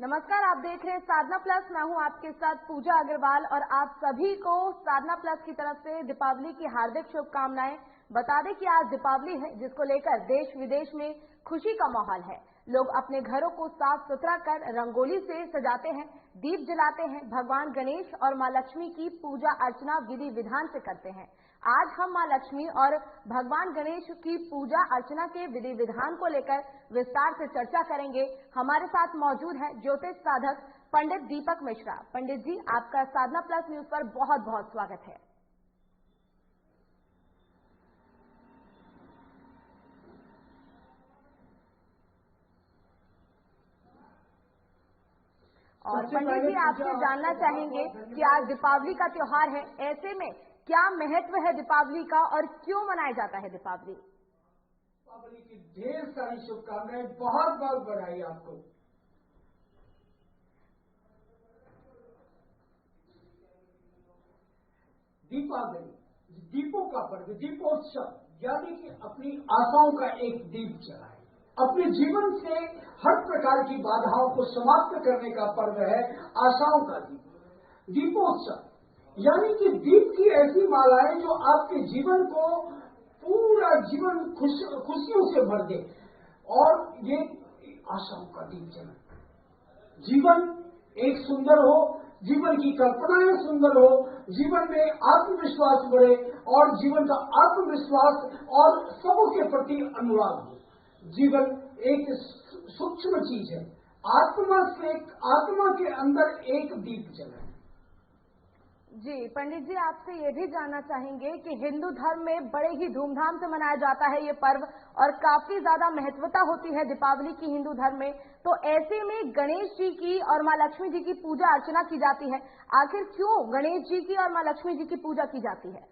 नमस्कार, आप देख रहे हैं साधना प्लस। मैं हूं आपके साथ पूजा अग्रवाल और आप सभी को साधना प्लस की तरफ से दीपावली की हार्दिक शुभकामनाएं। बता दें कि आज दीपावली है, जिसको लेकर देश विदेश में खुशी का माहौल है। लोग अपने घरों को साफ सुथरा कर रंगोली से सजाते हैं, दीप जलाते हैं, भगवान गणेश और मां लक्ष्मी की पूजा अर्चना विधि विधान से करते हैं। आज हम मां लक्ष्मी और भगवान गणेश की पूजा अर्चना के विधि विधान को लेकर विस्तार से चर्चा करेंगे। हमारे साथ मौजूद है ज्योतिष साधक पंडित दीपक मिश्रा। पंडित जी, आपका साधना प्लस न्यूज पर बहुत बहुत स्वागत है। और पंडित जी, आपसे जानना चाहेंगे कि आज दीपावली का त्योहार है, ऐसे में क्या महत्व है दीपावली का और क्यों मनाया जाता है दीपावली? दीपावली की ढेर सारी शुभकामनाएं, बहुत बहुत बधाई आपको। दीपावली दीपों का पर्व, दीपोत्सव, यानी कि अपनी आशाओं का एक दीप जलाए। अपने जीवन से हर प्रकार की बाधाओं को समाप्त करने का पर्व है आशाओं का दीप। दीपोत्सव यानी कि दीप की ऐसी मालाएं जो आपके जीवन को पूरा जीवन खुशियों से भर दे, और ये आशाओं का दीप जलाए। जीवन एक सुंदर हो, जीवन की कल्पनाएं सुंदर हो, जीवन में आत्मविश्वास बढ़े और जीवन का आत्मविश्वास और सबों के प्रति अनुराग हो। जीवन एक सूक्ष्म चीज है, आत्मा के अंदर एक दीप जलाए। जी पंडित जी, आपसे ये भी जानना चाहेंगे कि हिंदू धर्म में बड़े ही धूमधाम से मनाया जाता है ये पर्व और काफी ज्यादा महत्वता होती है दीपावली की हिंदू धर्म में। तो ऐसे में गणेश जी की और मां लक्ष्मी जी की पूजा अर्चना की जाती है। आखिर क्यों गणेश जी की और मां लक्ष्मी जी की पूजा की जाती है?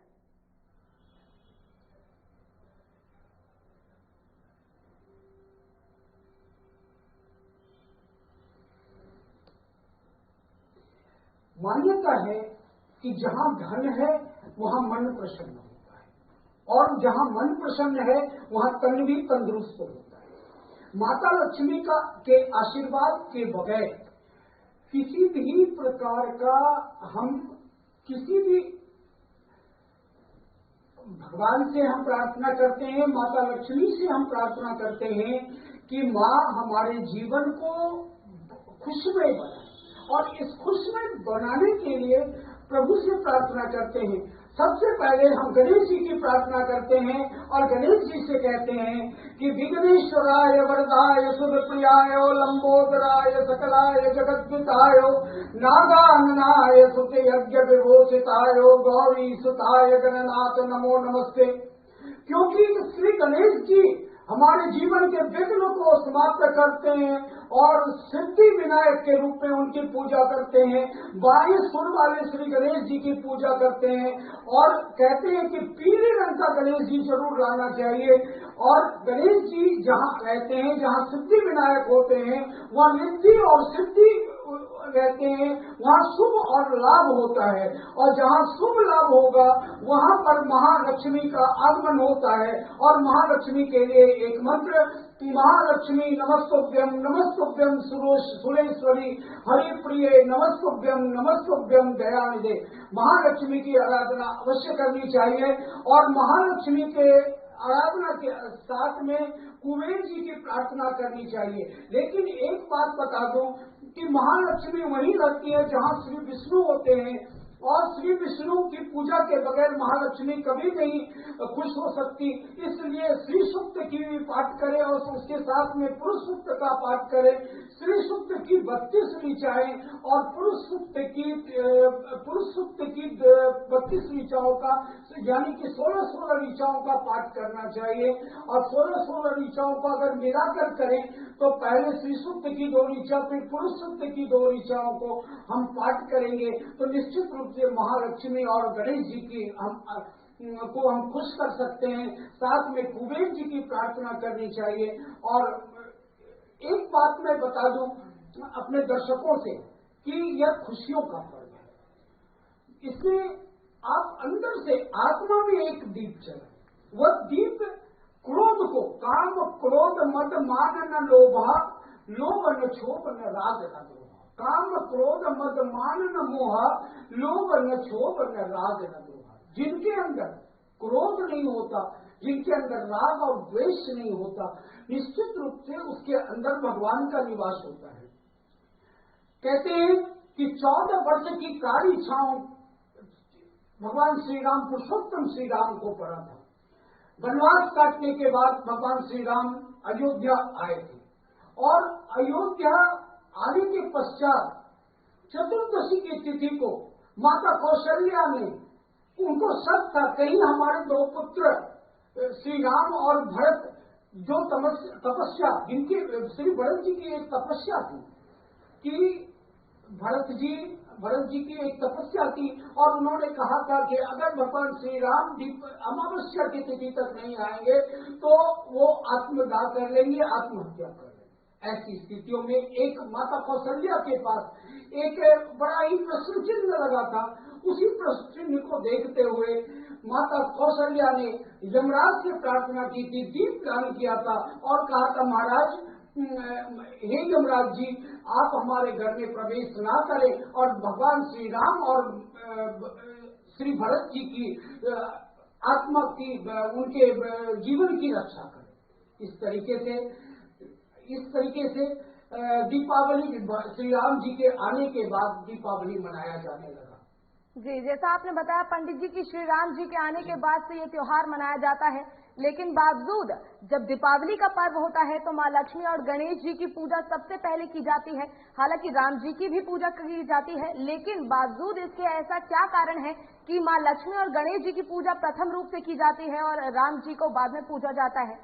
मान्यता है कि जहां धन है वहां मन प्रसन्न होता है, और जहां मन प्रसन्न है वहां तन भी तंदुरुस्त होता है। माता लक्ष्मी के आशीर्वाद के बगैर किसी भी प्रकार का हम किसी भी भगवान से हम प्रार्थना करते हैं, माता लक्ष्मी से हम प्रार्थना करते हैं कि माँ हमारे जीवन को खुशमय बनाए, और इस खुशमय बनाने के लिए प्रभु से प्रार्थना करते हैं। सबसे पहले हम गणेश जी की प्रार्थना करते हैं और गणेश जी से कहते हैं कि विघ्नेश्वराय वरदाय सुरप्रियाय लंबोदराय सकलाय जगद्विताय नागाननाय सुते यज्ञ विभूषिताय गौरी सुताय गणनाथ नमो नमस्ते। क्योंकि श्री गणेश जी हमारे जीवन के विघ्न को समाप्त करते हैं और सिद्धि विनायक के रूप में उनकी पूजा करते हैं। 22 सुर वाले श्री गणेश जी की पूजा करते हैं और कहते हैं कि पीले रंग का गणेश जी जरूर लाना चाहिए। और गणेश जी जहाँ रहते हैं, जहाँ सिद्धि विनायक होते हैं, वहाँ निधि और सिद्धि रहते हैं, वहाँ शुभ और लाभ होता है, और जहाँ शुभ लाभ होगा वहाँ पर महालक्ष्मी का आगमन होता है। और महालक्ष्मी के लिए एक मंत्र कि महालक्ष्मी नमस्तुभ्यम सुरेश्वरी हरिप्रिय नमस्तुभ्यम दयानिधे। महालक्ष्मी की आराधना अवश्य करनी चाहिए, और महालक्ष्मी के आराधना के साथ में कुबेर जी की प्रार्थना करनी चाहिए। लेकिन एक बात बता दूं कि महालक्ष्मी वहीं लगती है जहां श्री विष्णु होते हैं, और श्री विष्णु की पूजा के बगैर महालक्ष्मी कभी नहीं खुश हो सकती। इसलिए श्री सूक्त की पाठ करें और उसके साथ में पुरुष सूक्त का पाठ करें। श्री सूक्त की 32 ऋचाएं और पुरुष सूक्त की 32 ऋचाओं का, यानी कि 16 ऋचाओं का पाठ करना चाहिए। और 16 ऋचाओं को अगर मिलाकर करें तो पहले श्री सूक्त की 2 ऋचा, फिर पुरुष सूक्त की 2 ऋचाओं को हम पाठ करेंगे तो निश्चित रूप से महालक्ष्मी और गणेश जी की हम खुश कर सकते हैं। साथ में कुबेर जी की प्रार्थना करनी चाहिए। और एक बात मैं बता दूं अपने दर्शकों से कि यह खुशियों का पर्व है। इसमें आप अंदर से आत्मा में एक दीप जलाए। वह दीप क्रोध को, काम क्रोध मद मान न लोभा लोभ न क्षोभ न राग न द्रोह। काम क्रोध मद मान न मोह, लोभ न क्षोभ न राग न द्रोह। जिनके अंदर क्रोध नहीं होता, जिनके अंदर राग और द्वेष नहीं होता, निश्चित रूप से उसके अंदर भगवान का निवास होता है। कहते हैं कि 14 वर्ष की कार्य इच्छाओं भगवान श्री राम, पुरुषोत्तम श्री राम को पड़ा था। वनवास काटने के बाद भगवान श्री राम अयोध्या आए थे और अयोध्या आने के पश्चात चतुर्दशी की तिथि को माता कौशल्या ने, उनको शक था कहीं हमारे दो पुत्र श्री राम और भरत, जो तपस्या, जिनकी श्री भरत जी की एक तपस्या थी कि भरत जी की एक तपस्या थी और उन्होंने कहा था कि अगर भगवान श्री राम अमावस्या की तिथि तक नहीं आएंगे तो वो आत्मदाह कर लेंगे, आत्महत्या कर लेंगे। ऐसी स्थितियों में एक माता कौशल्या के पास एक बड़ा ही प्रश्न चिन्ह लगा था। उसी प्रश्न चिन्ह को देखते हुए माता कौशल्या ने यमराज से प्रार्थना की थी, दीप दान किया था और कहा था, महाराज हे यमराज जी, आप हमारे घर में प्रवेश ना करें और भगवान श्री राम और श्री भरत जी की आत्मा की, उनके जीवन की रक्षा करें। इस तरीके से दीपावली, श्री राम जी के आने के बाद दीपावली मनाया जाने लगा। जी, जैसा आपने बताया पंडित जी की श्री राम जी के आने के बाद से ये त्योहार मनाया जाता है, लेकिन बावजूद जब दीपावली का पर्व होता है तो माँ लक्ष्मी और गणेश जी की पूजा सबसे पहले की जाती है। हालांकि राम जी की भी पूजा की जाती है, लेकिन बावजूद इसके ऐसा क्या कारण है कि माँ लक्ष्मी और गणेश जी की पूजा प्रथम रूप से की जाती है और राम जी को बाद में पूजा जाता है?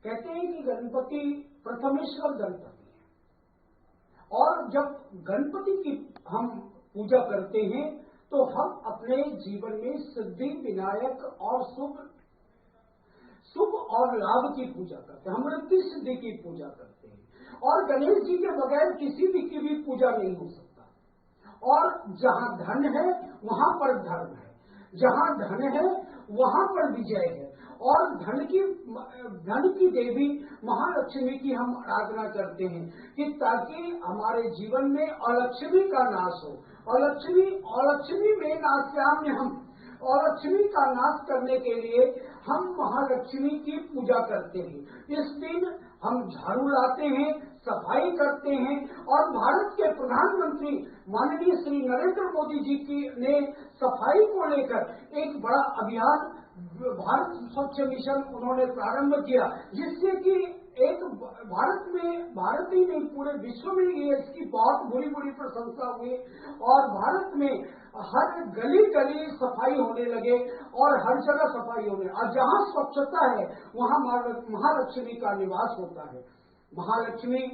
कहते हैं कि गणपति प्रथमेश्वर गणपति है और जब गणपति की हम पूजा करते हैं तो हम अपने जीवन में सिद्धि, विनायक और शुभ और लाभ की पूजा करते हैं। हम रिद्धि सिद्धि की पूजा करते हैं और गणेश जी के बगैर किसी भी की भी पूजा नहीं हो सकता। और जहां धन है वहां पर धर्म है, जहां धन है वहां पर विजय है और धन की देवी महालक्ष्मी की हम आराधना करते हैं कि ताकि हमारे जीवन में अलक्ष्मी का नाश हो। अलक्ष्मी में नाश्याम्य हम, अलक्ष्मी का नाश करने के लिए हम महालक्ष्मी की पूजा करते हैं। इस दिन हम झाड़ू लाते हैं, सफाई करते हैं और भारत के प्रधानमंत्री माननीय श्री नरेंद्र मोदी जी ने सफाई को लेकर एक बड़ा अभियान भारत स्वच्छ मिशन उन्होंने प्रारंभ किया, जिससे कि एक भारत ही नहीं पूरे विश्व में ये इसकी बहुत बुरी प्रशंसा हुई और भारत में हर गली गली सफाई होने लगे और हर जगह सफाई होने, और जहाँ स्वच्छता है वहाँ महालक्ष्मी का निवास होता है। महालक्ष्मी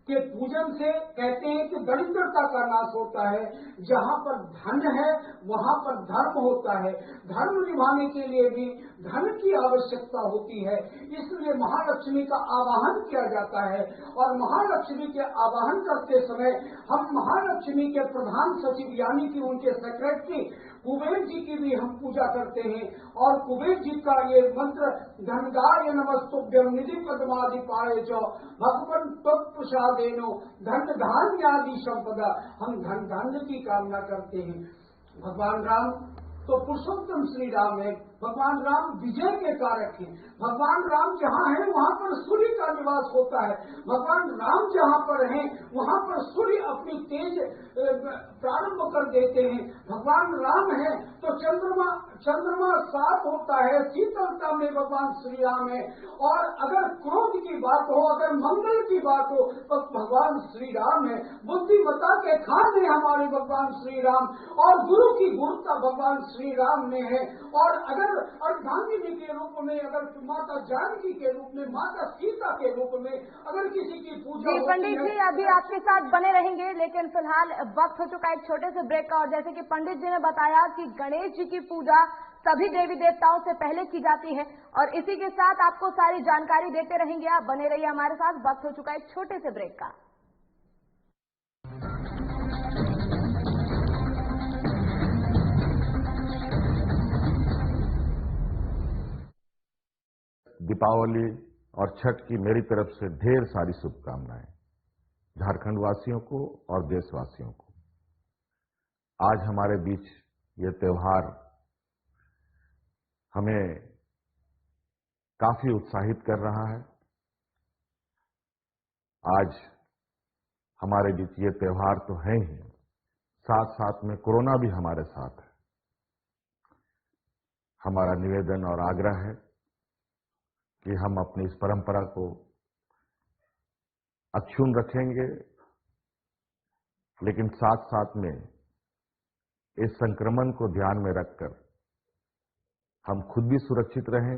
के पूजन से कहते हैं कि दरिद्रता का नाश होता है। जहाँ पर धन है वहाँ पर धर्म होता है। धर्म निभाने के लिए भी धन की आवश्यकता होती है, इसलिए महालक्ष्मी का आवाहन किया जाता है। और महालक्ष्मी के आवाहन करते समय हम महालक्ष्मी के प्रधान सचिव यानी कि उनके सेक्रेटरी कुबेर जी की भी हम पूजा करते हैं और कुबेर जी का ये मंत्र धनगाय नमस्तुभ्यं निधि पद्मादिपाय च भगवन् तत्प्रसादेनो धन धान्यादि संपदा, हम धन धान्य की कामना करते हैं। भगवान राम तो पुरुषोत्तम श्री राम है, भगवान राम विजय के कारक हैं। भगवान राम जहाँ हैं वहाँ पर सूर्य का निवास होता है। भगवान राम जहाँ पर हैं वहाँ पर सूर्य अपनी तेज प्रारंभ कर देते हैं। भगवान राम है तो चंद्रमा साफ होता है, शीतलता में भगवान श्री राम है। और अगर क्रोध की बात हो, अगर मंगल की बात हो तो भगवान श्री राम है। बुद्धिमत्ता के खान है हमारे भगवान श्री राम और गुरु की गुरुता भगवान श्री राम में है। और अगर अर्धांगिनी के रूप में, अगर माता जानकी के रूप में, माता सीता के रूप में अगर किसी की पूजा होती है। पंडित जी अभी आपके साथ बने रहेंगे, लेकिन फिलहाल वक्त हो चुका है एक छोटे से ब्रेक का। और जैसे कि पंडित जी ने बताया कि गणेश जी की पूजा सभी देवी देवताओं से पहले की जाती है और इसी के साथ आपको सारी जानकारी देते रहेंगे। आप बने रहिए हमारे साथ। वक्त हो चुका है एक छोटे से ब्रेक का। दीपावली और छठ की मेरी तरफ से ढेर सारी शुभकामनाएं झारखंड वासियों को और देशवासियों को। आज हमारे बीच ये त्योहार हमें काफी उत्साहित कर रहा है। आज हमारे बीच ये त्योहार तो है ही, साथ साथ में कोरोना भी हमारे साथ है। हमारा निवेदन और आग्रह है कि हम अपनी इस परंपरा को अक्षुण्ण रखेंगे, लेकिन साथ साथ में इस संक्रमण को ध्यान में रखकर हम खुद भी सुरक्षित रहें,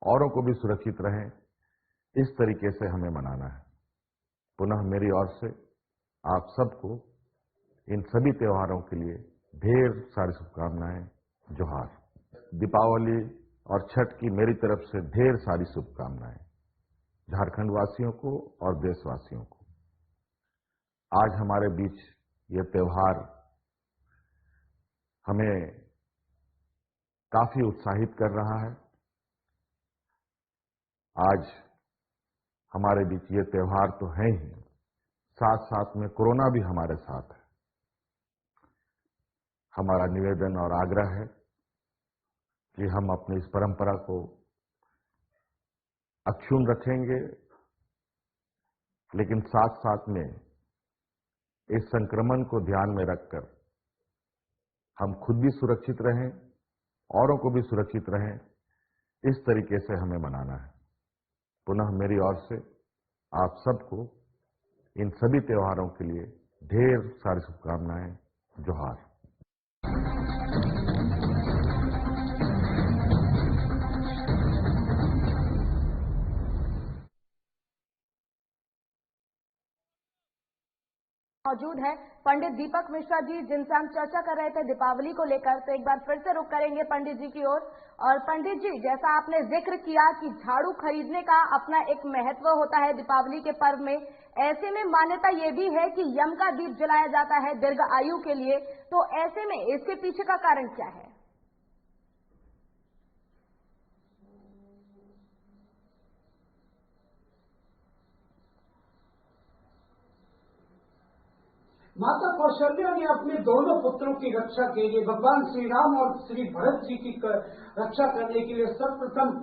औरों को भी सुरक्षित रहें, इस तरीके से हमें मनाना है। पुनः मेरी ओर से आप सबको इन सभी त्योहारों के लिए ढेर सारी शुभकामनाएं। जोहार। दीपावली और छठ की मेरी तरफ से ढेर सारी शुभकामनाएं झारखंड वासियों को और देशवासियों को। आज हमारे बीच ये त्योहार हमें काफी उत्साहित कर रहा है। आज हमारे बीच ये त्योहार तो है ही, साथ साथ में कोरोना भी हमारे साथ है। हमारा निवेदन और आग्रह है कि हम अपनी इस परंपरा को अक्षुण्ण रखेंगे, लेकिन साथ साथ में इस संक्रमण को ध्यान में रखकर हम खुद भी सुरक्षित रहें, औरों को भी सुरक्षित रहें, इस तरीके से हमें मनाना है। पुनः मेरी ओर से आप सबको इन सभी त्योहारों के लिए ढेर सारी शुभकामनाएं। जोहार। मौजूद है पंडित दीपक मिश्रा जी, जिनसे हम चर्चा कर रहे थे दीपावली को लेकर। तो एक बार फिर से रुख करेंगे पंडित जी की ओर। और पंडित जी, जैसा आपने जिक्र किया कि झाड़ू खरीदने का अपना एक महत्व होता है दीपावली के पर्व में, ऐसे में मान्यता ये भी है कि यम का दीप जलाया जाता है दीर्घ आयु के लिए। तो ऐसे में इसके पीछे का कारण क्या है? माता कौशल्या ने अपने दोनों पुत्रों की रक्षा के लिए, भगवान श्री राम और श्री भरत जी की रक्षा करने के लिए सर्वप्रथम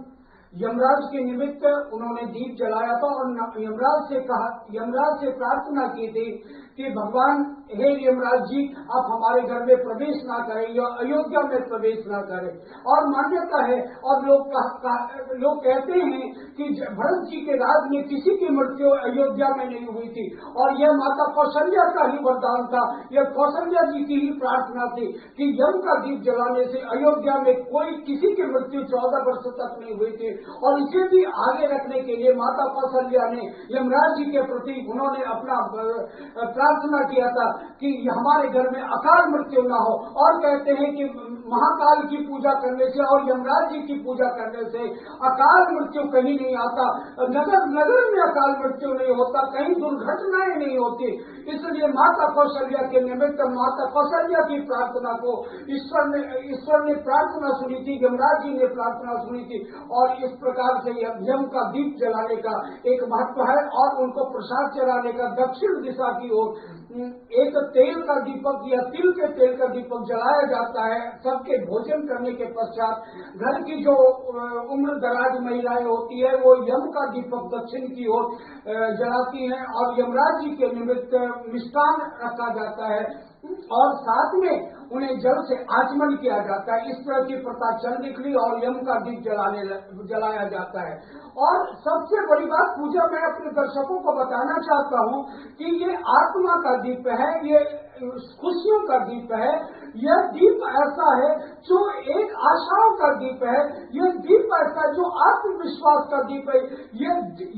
यमराज के निमित्त उन्होंने दीप जलाया था और यमराज से प्रार्थना की थी कि भगवान, हे यमराज जी, आप हमारे घर में प्रवेश ना करें या अयोध्या में प्रवेश ना करें। और मान्यता है और लोग कहते हैं कि भरत जी के राज में किसी की मृत्यु अयोध्या में नहीं हुई थी और यह माता कौशल्या का ही वरदान था, यह कौशल्या जी की ही प्रार्थना थी कि यम का दीप जलाने से अयोध्या में किसी की मृत्यु 14 वर्ष तक नहीं हुई थी। और इसे भी आगे रखने के लिए माता कौशल्या ने यमराज जी के प्रति उन्होंने अपना प्रार्थना किया था कि हमारे घर में अकाल मृत्यु न हो। और कहते हैं कि महाकाल की पूजा करने से और यमराज जी की पूजा करने से अकाल मृत्यु कहीं नहीं आता, नगर में अकाल मृत्यु नहीं होता, कहीं दुर्घटनाएं नहीं होती। इसलिए माता कौशल्या के निमित्त माता कौशल्या की प्रार्थना को ईश्वर ने प्रार्थना सुनी थी, यमराज जी ने प्रार्थना सुनी थी और इस प्रकार से यम का दीप जलाने का एक महत्व है। और उनको प्रसाद चढ़ाने का दक्षिण दिशा की ओर एक तेल का दीपक या तिल के तेल का दीपक जलाया जाता है। सबके भोजन करने के पश्चात घर की जो उम्र दराज महिलाएं होती है वो यम का दीपक दक्षिण की ओर जलाती हैं और यमराज जी के निमित्त मिष्ठान रखा जाता है और साथ में उन्हें जल से आचमन किया जाता है। इस तरह की प्रथा चल निकली और यम का दीप जलाया जाता है। और सबसे बड़ी बात, पूजा मैं अपने दर्शकों को बताना चाहता हूँ कि ये आत्मा का दीप है, ये खुशियों का दीप है, यह दीप ऐसा है जो एक आशाओं का दीप है, यह दीप ऐसा है जो आत्मविश्वास का दीप है,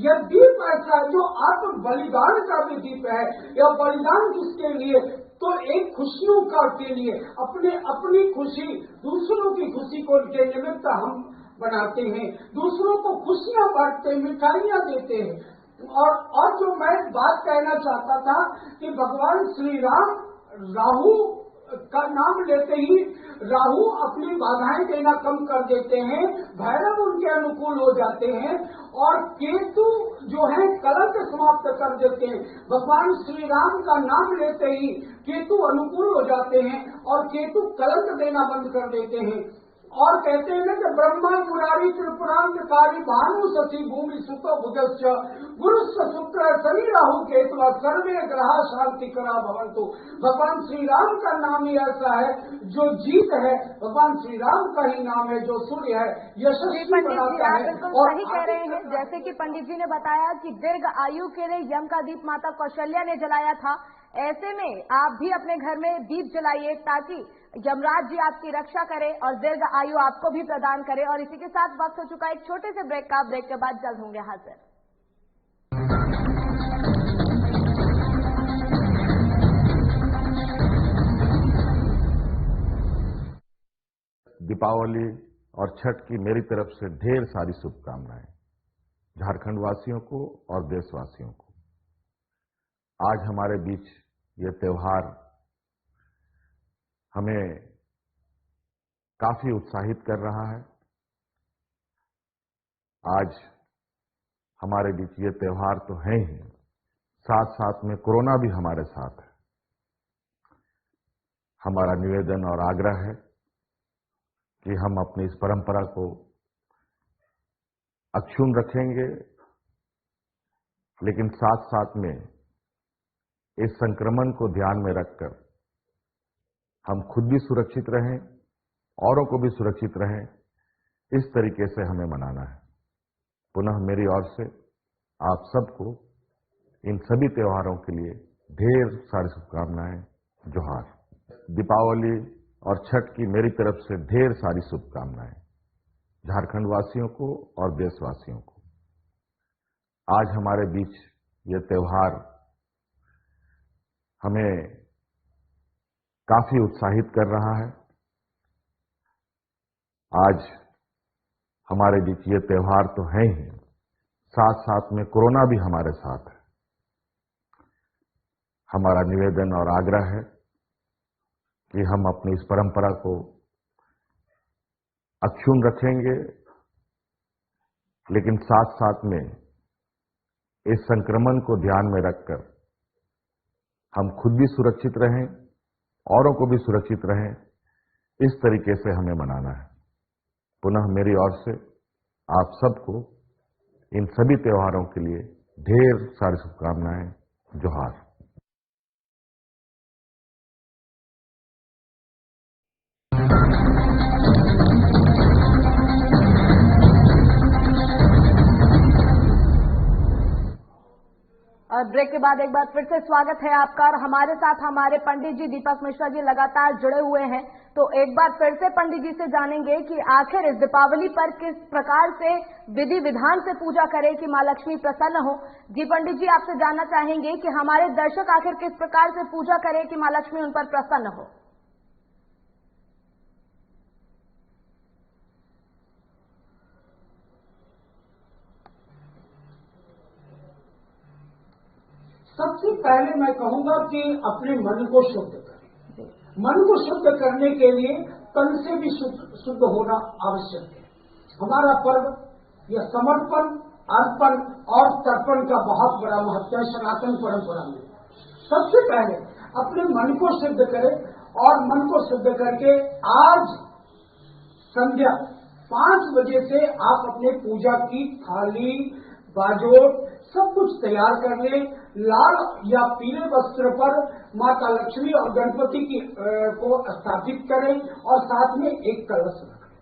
यह दीप ऐसा है जो आत्म बलिदान का भी दीप है। यह बलिदान किसके लिए? तो एक खुशियों का के लिए, अपनी खुशी दूसरों की खुशी को के निमित्त हम बनाते हैं, दूसरों को खुशियां बांटते हैं, मिठाइयां देते हैं। और जो मैं बात कहना चाहता था कि भगवान श्री राम राहु का नाम लेते ही राहु अपनी बाधाएं देना कम कर देते हैं, भैरव उनके अनुकूल हो जाते हैं और केतु जो है कलंक समाप्त कर देते हैं। भगवान श्री राम का नाम लेते ही केतु अनुकूल हो जाते हैं और केतु कलंक देना बंद कर देते हैं। और कहते हैं कि ब्रह्मा मुरारी त्रिपुरांतकारी भानु शशि भूमि सुत बुधश्च गुरुश्च शुक्र शनि राहु केतु सर्वे ग्रह शांति करा भवन्तु। भगवान श्री राम का नाम ही ऐसा है जो जीत है, भगवान श्री राम का ही नाम है जो सूर्य है, यशस्वी बनाता है। और सही कह रहे हैं, जैसे कि पंडित जी ने बताया कि दीर्घ आयु के लिए यम का दीप माता कौशल्या ने जलाया था, ऐसे में आप भी अपने घर में दीप जलाइए ताकि यमराज जी आपकी रक्षा करे और दीर्घ आयु आपको भी प्रदान करे। और इसी के साथ वक्त हो चुका है एक छोटे से ब्रेक का, ब्रेक के बाद जल्द होंगे हाजिर। दीपावली और छठ की मेरी तरफ से ढेर सारी शुभकामनाएं झारखंड वासियों को और देशवासियों को। आज हमारे बीच ये त्योहार हमें काफी उत्साहित कर रहा है। आज हमारे बीच ये त्योहार तो है ही, साथ साथ में कोरोना भी हमारे साथ है। हमारा निवेदन और आग्रह है कि हम अपनी इस परंपरा को अक्षुण्ण रखेंगे, लेकिन साथ साथ में इस संक्रमण को ध्यान में रखकर हम खुद भी सुरक्षित रहें, औरों को भी सुरक्षित रहें, इस तरीके से हमें मनाना है। पुनः मेरी ओर से आप सबको इन सभी त्योहारों के लिए ढेर सारी शुभकामनाएं। जोहार। दीपावली और छठ की मेरी तरफ से ढेर सारी शुभकामनाएं झारखंड वासियों को और देशवासियों को। आज हमारे बीच ये त्योहार हमें काफी उत्साहित कर रहा है। आज हमारे बीच ये त्योहार तो है ही, साथ साथ में कोरोना भी हमारे साथ है। हमारा निवेदन और आग्रह है कि हम अपनी इस परंपरा को अक्षुण्ण रखेंगे, लेकिन साथ साथ में इस संक्रमण को ध्यान में रखकर हम खुद भी सुरक्षित रहें, औरों को भी सुरक्षित रहें, इस तरीके से हमें मनाना है। पुनः मेरी ओर से आप सबको इन सभी त्योहारों के लिए ढेर सारी शुभकामनाएं। जोहार। और ब्रेक के बाद एक बार फिर से स्वागत है आपका। और हमारे साथ हमारे पंडित जी दीपक मिश्रा जी लगातार जुड़े हुए हैं, तो एक बार फिर से पंडित जी से जानेंगे कि आखिर इस दीपावली पर किस प्रकार से विधि विधान से पूजा करें कि मां लक्ष्मी प्रसन्न हो। जी पंडित जी, आपसे जानना चाहेंगे कि हमारे दर्शक आखिर किस प्रकार से पूजा करें कि मां लक्ष्मी उन पर प्रसन्न हो। सबसे पहले मैं कहूंगा कि अपने मन को शुद्ध करें। मन को शुद्ध करने के लिए तन से भी शुद्ध होना आवश्यक है। हमारा पर्व यह समर्पण, अर्पण और तर्पण का बहुत बड़ा महत्व है सनातन परंपरा में। सबसे पहले अपने मन को शुद्ध करें और मन को शुद्ध करके आज संध्या 5 बजे से आप अपने पूजा की थाली, बाजोट सब कुछ तैयार कर लें। लाल या पीले वस्त्र पर माता लक्ष्मी और गणपति की को स्थापित करें और साथ में एक कलश रखें।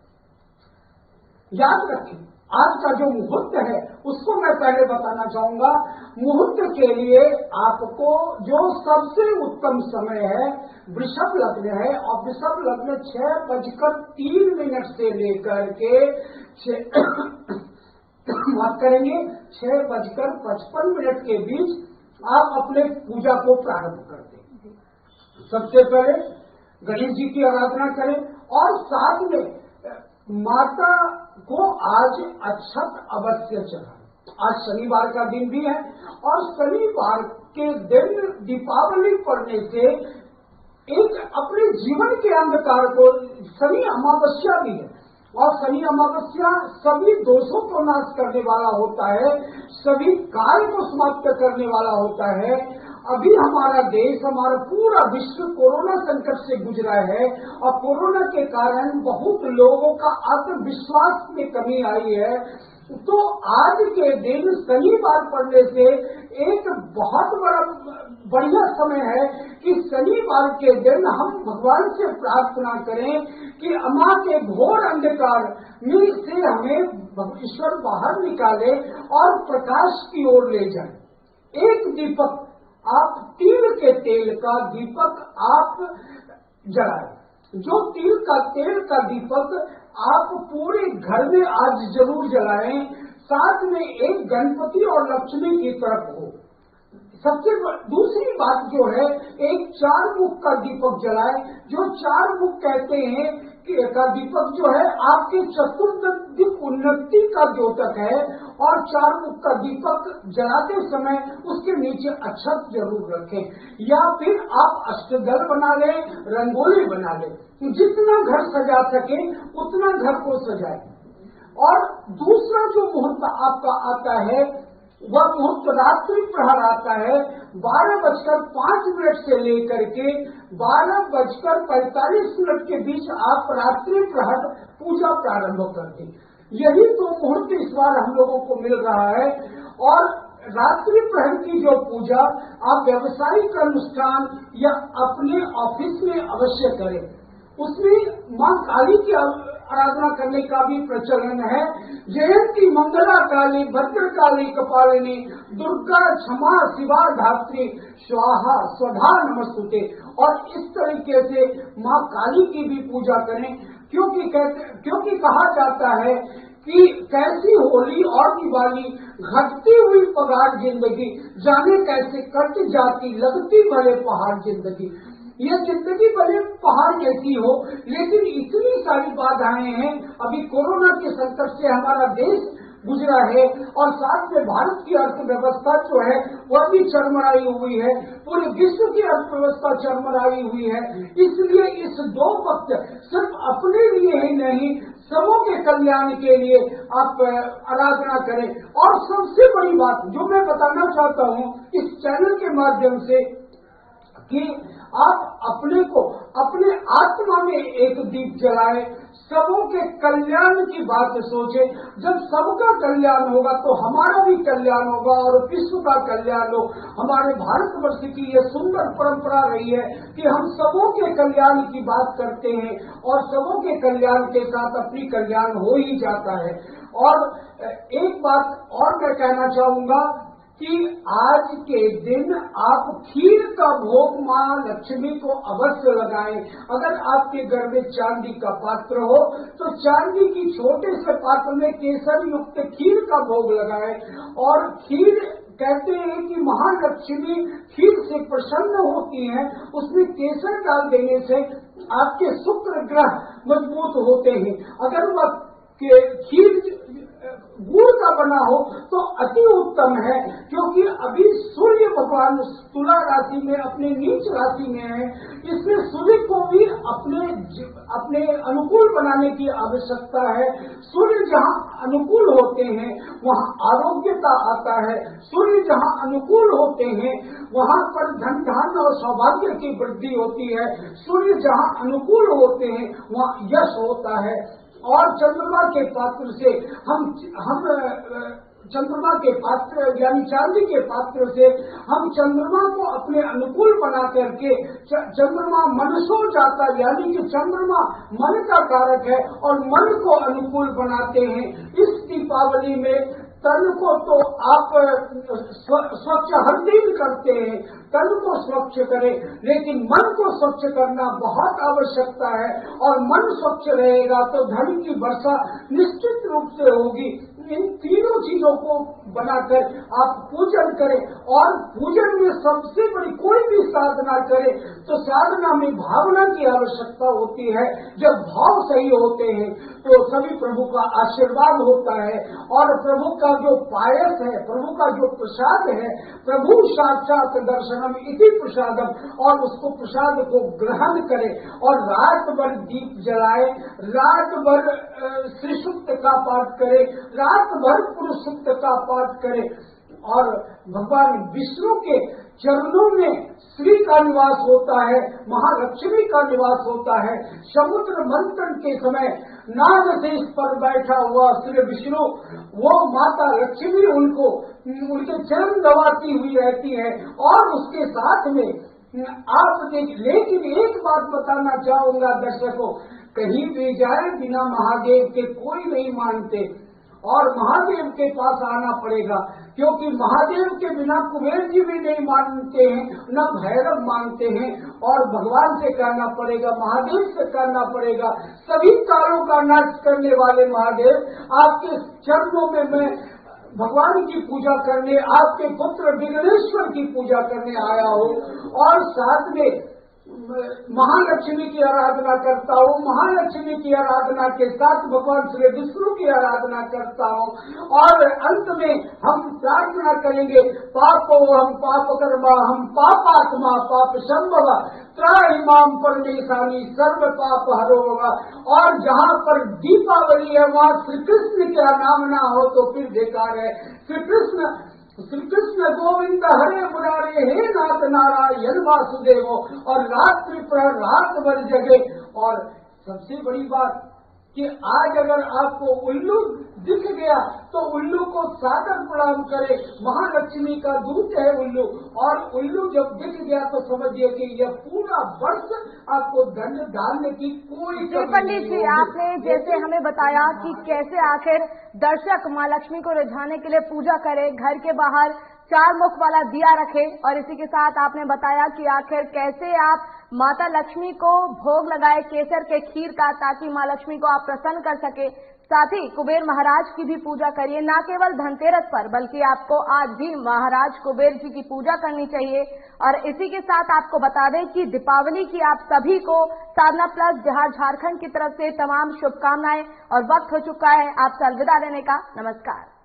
याद रखें, आज का जो मुहूर्त है उसको मैं पहले बताना चाहूंगा। मुहूर्त के लिए आपको जो सबसे उत्तम समय है वृषभ लग्न है, और वृषभ लग्न 6:03 से लेकर के बात करेंगे 6:55 के बीच आप अपने पूजा को प्रारंभ कर दें। सबसे पहले गणेश जी की आराधना करें और साथ में माता को आज अक्षत अवश्य चढ़ाएं। आज शनिवार का दिन भी है और शनिवार के दिन दीपावली पड़ने से एक अपने जीवन के अंधकार को, शनि अमावस्या भी है और शनि अमावस्या सभी दोषों को नाश करने वाला होता है, सभी कार्य को समाप्त करने वाला होता है। अभी हमारा देश, हमारा पूरा विश्व कोरोना संकट से गुजरा है और कोरोना के कारण बहुत लोगों का आत्मविश्वास में कमी आई है। तो आज के दिन शनिवार पड़ने से एक बहुत बढ़िया समय है कि शनिवार के दिन हम भगवान से प्रार्थना करें कि अम्मा के घोर अंधकार में से हमें ईश्वर बाहर निकाले और प्रकाश की ओर ले जाए। एक दीपक आप तिल के तेल का दीपक आप जलाएं। जो तिल का तेल का दीपक आप पूरे घर में आज जरूर जलाएं। साथ में एक गणपति और लक्ष्मी की तरफ हो। सबसे दूसरी बात जो है, एक 4 मुख का दीपक जलाए। जो 4 मुख कहते हैं कि का दीपक जो है आपके चतुर्दिक उन्नति का द्योतक है और 4 मुख का दीपक जलाते समय उसके नीचे अक्षत जरूर रखें या फिर आप अष्टदल बना लें, रंगोली बना लें। जितना घर सजा सके उतना घर को सजाए। और दूसरा जो मुहूर्त आपका आता है वह मुहूर्त रात्रि प्रहर आता है 12:05 से लेकर के 12:45 के बीच आप रात्रि प्रहर पूजा प्रारंभ कर दें। यही तो मुहूर्त इस बार हम लोगों को मिल रहा है। और रात्रि प्रहर की जो पूजा आप व्यवसायिक अनुष्ठान या अपने ऑफिस में अवश्य करें। उसमें मां काली की आराधना करने का भी प्रचलन है। जयंती मंगला काली भद्र काली कपालिनी दुर्गा क्षमा शिवा धात्री स्वाहा स्वधा नमस्तुते। और इस तरीके से मां काली की भी पूजा करें, क्योंकि कहा जाता है कि कैसी होली और दिवाली घटती हुई पगार जिंदगी, जाने कैसे कट जाती लगती भले पहाड़ जिंदगी। ये जिंदगी भले पहाड़ जैसी हो, लेकिन इतनी सारी बाधाएं हैं। अभी कोरोना के संकट से हमारा देश गुजरा है और साथ में भारत की अर्थव्यवस्था जो है वह भी चरमराई हुई है, पूरे विश्व की अर्थव्यवस्था चरमराई हुई है। इसलिए इस 2 वक्त सिर्फ अपने लिए ही नहीं, सबों के कल्याण के लिए आप आराधना करें। और सबसे बड़ी बात जो मैं बताना चाहता हूँ इस चैनल के माध्यम से, कि आप अपने आत्मा में एक दीप जलाएं, सबों के कल्याण की बात सोचें। जब सबका कल्याण होगा तो हमारा भी कल्याण होगा और विश्व का कल्याण हो। हमारे भारतवर्ष की ये सुंदर परंपरा रही है कि हम सबों के कल्याण की बात करते हैं और सबों के कल्याण के साथ अपनी कल्याण हो ही जाता है। और एक बात और मैं कहना चाहूंगा कि आज के दिन आप खीर का भोग मां लक्ष्मी को अवश्य लगाएं। अगर आपके घर में चांदी का पात्र हो तो चांदी की छोटे से पात्र में केसर युक्त खीर का भोग लगाएं। और खीर कहते हैं कि महालक्ष्मी खीर से प्रसन्न होती हैं, उसमें केसर डाल देने से आपके शुक्र ग्रह मजबूत होते हैं। अगर वह खीर गुड़ का बना हो तो अति उत्तम है, क्योंकि अभी सूर्य भगवान तुला राशि में अपने नीच राशि में है। इसमें सूर्य को भी अपने अनुकूल बनाने की आवश्यकता है। सूर्य जहाँ अनुकूल होते हैं वहाँ आरोग्यता आता है। सूर्य जहाँ अनुकूल होते हैं वहाँ पर धन धान्य और सौभाग्य की वृद्धि होती है। सूर्य जहाँ अनुकूल होते हैं वहाँ यश होता है। और चंद्रमा के पात्र से हम चंद्रमा के पात्र यानी चांदी के पात्र से हम चंद्रमा को अपने अनुकूल बना करके, चंद्रमा मनसो जाता यानी कि चंद्रमा मन का कारक है और मन को अनुकूल बनाते हैं। इस दीपावली में तन को तो आप स्वच्छ हर दिन करते हैं, तन को स्वच्छ करें, लेकिन मन को स्वच्छ करना बहुत आवश्यकता है। और मन स्वच्छ रहेगा तो धन की वर्षा निश्चित रूप से होगी। इन तीनों चीजों को बनाकर आप पूजन करें। और पूजन में सबसे बड़ी कोई भी साधना करें तो साधना में भावना की आवश्यकता होती है। जब भाव सही होते हैं तो सभी प्रभु का आशीर्वाद होता है। और प्रभु का जो पायस है, प्रभु का जो प्रसाद है, प्रभु साक्षात दर्शनम इति प्रसादम, और उसको प्रसाद को ग्रहण करें और रात भर दीप जलाए, रात भर श्री सूक्त का पाठ करे, रात भर पुरुष सूक्त का पाठ करे। और भगवान विष्णु के चरणों में श्री का निवास होता है, महालक्ष्मी का निवास होता है। समुद्र मंथन के समय नागदेश पर बैठा हुआ श्री विष्णु, वो माता लक्ष्मी उनको उनके चरण दबाती हुई रहती है। और उसके साथ में आप देख, लेकिन एक बात बताना चाहूंगा दर्शकों, कहीं भी जाए बिना महादेव के कोई नहीं मानते और महादेव के पास आना पड़ेगा, क्योंकि महादेव के बिना कुबेर जी भी नहीं मानते हैं, न भैरव मानते हैं। और भगवान से कहना पड़ेगा, महादेव से कहना पड़ेगा, सभी कालों का नाश करने वाले महादेव, आपके चरणों में मैं भगवान की पूजा करने, आपके पुत्र विघ्नेश्वर की पूजा करने आया हूँ। और साथ में महालक्ष्मी की आराधना करता हूँ, महालक्ष्मी की आराधना के साथ भगवान श्री विष्णु की आराधना करता हूँ। और अंत में हम प्रार्थना करेंगे, पापो हम पाप कर्मा हम पापात्मा पाप संभव त्राहि माम परमेशानी सर्व पाप हरो होगा। और जहाँ पर दीपावली है वहाँ श्री कृष्ण का नाम ना हो तो फिर बेकार है। श्री कृष्ण गोविंद हरे मुरारे हे नाथ नारायण वासुदेव। और रात्रि प्रहर रात भर जगे। और सबसे बड़ी बात कि आज अगर आपको उल्लू दिख गया तो उल्लू को सादर प्रणाम करे, महालक्ष्मी का दूत है उल्लू। और उल्लू जब दिख गया तो समझिए कि यह पूरा वर्ष आपको दंड डालने की कोई पंडित जी, आपने जैसे हमें बताया कि कैसे आखिर दर्शक माँ लक्ष्मी को रिझाने के लिए पूजा करे, घर के बाहर 4 मुख वाला दिया रखे, और इसी के साथ आपने बताया कि आखिर कैसे आप माता लक्ष्मी को भोग लगाए केसर के खीर का, ताकि माँ लक्ष्मी को आप प्रसन्न कर सके। साथ ही कुबेर महाराज की भी पूजा करिए, न केवल धनतेरस पर बल्कि आपको आज भी महाराज कुबेर जी की पूजा करनी चाहिए। और इसी के साथ आपको बता दें कि दीपावली की आप सभी को साधना प्लस बिहार झारखंड की तरफ से तमाम शुभकामनाएं। और वक्त हो चुका है आपसे अलविदा लेने का। नमस्कार।